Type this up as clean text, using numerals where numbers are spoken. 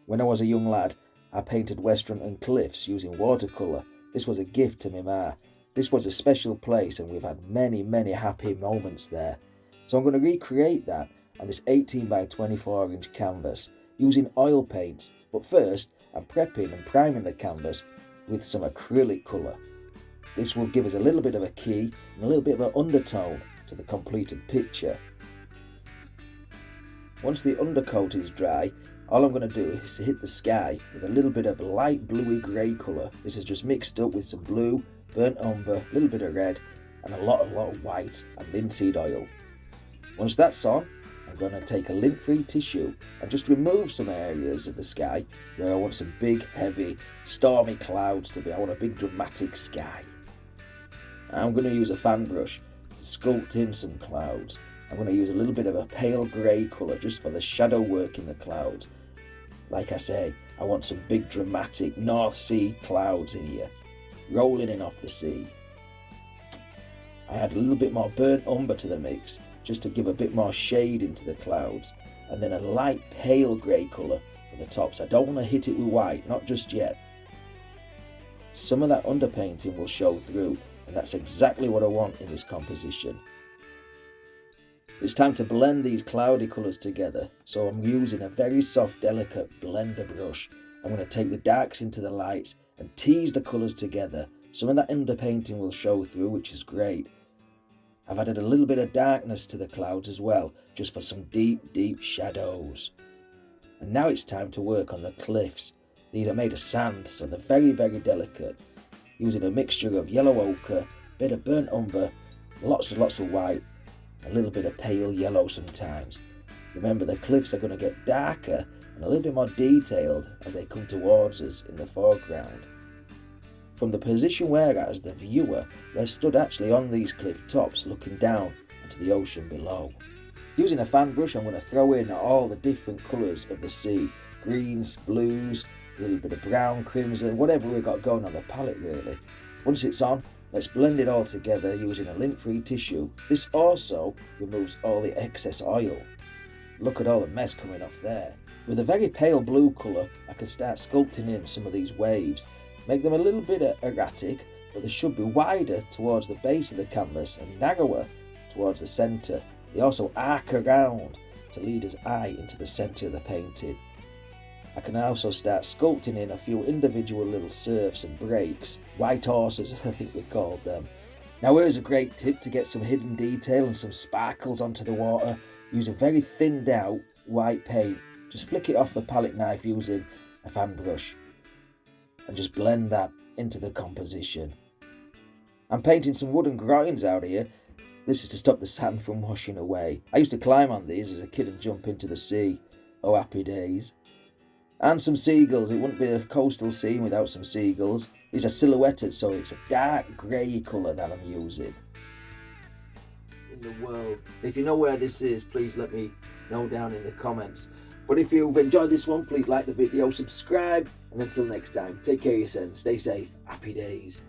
When I was a young lad, I painted Westrunton Cliffs using watercolour. This was a gift to my ma. This was a special place and we've had many happy moments there. So I'm going to recreate that on this 18 by 24 inch canvas using oil paints. But first, I'm prepping and priming the canvas with some acrylic colour. This will give us a little bit of a key and a little bit of an undertone to the completed picture. Once the undercoat is dry, all I'm going to do is to hit the sky with a little bit of light bluey grey colour. This is just mixed up with some blue, burnt umber, a little bit of red and a lot of white and linseed oil. Once that's on, I'm going to take a lint-free tissue and just remove some areas of the sky where I want some big, heavy, stormy clouds to be. I want a big dramatic sky. I'm going to use a fan brush to sculpt in some clouds. I'm going to use a little bit of a pale grey colour just for the shadow work in the clouds. Like I say, I want some big dramatic North Sea clouds in here, rolling in off the sea. I add a little bit more burnt umber to the mix, just to give a bit more shade into the clouds, and then a light pale grey colour for the tops. I don't want to hit it with white, not just yet. Some of that underpainting will show through, and that's exactly what I want in this composition. It's time to blend these cloudy colours together, so I'm using a very soft, delicate blender brush. I'm going to take the darks into the lights and tease the colours together. Some of that underpainting will show through, which is great. I've added a little bit of darkness to the clouds as well, just for some deep shadows. And now it's time to work on the cliffs. These are made of sand, so they're very delicate. Using a mixture of yellow ochre, bit of burnt umber, lots of white, a little bit of pale yellow sometimes. Remember, the cliffs are going to get darker and a little bit more detailed as they come towards us in the foreground. From the position where, as the viewer, we're stood actually on these cliff tops looking down into the ocean below. Using a fan brush, I'm going to throw in all the different colours of the sea. Greens, blues, a little bit of brown, crimson, whatever we've got going on the palette really. Once it's on, let's blend it all together using a lint-free tissue. This also removes all the excess oil. Look at all the mess coming off there. With a very pale blue colour, I can start sculpting in some of these waves. Make them a little bit erratic, but they should be wider towards the base of the canvas and narrower towards the centre. They also arc around to lead his eye into the centre of the painting. I can also start sculpting in a few individual little surfs and breaks, white horses I think we called them. Now here's a great tip to get some hidden detail and some sparkles onto the water. Use a very thinned out white paint. Just flick it off the palette knife using a fan brush and just blend that into the composition. I'm painting some wooden groins out here. This is to stop the sand from washing away. I used to climb on these as a kid and jump into the sea. Oh, happy days. And some seagulls. It wouldn't be a coastal scene without some seagulls. These are silhouetted, so it's a dark grey colour that I'm using. In the world. If you know where this is, please let me know down in the comments. But if you've enjoyed this one, please like the video, subscribe, and until next time, take care of yourselves, stay safe, happy days.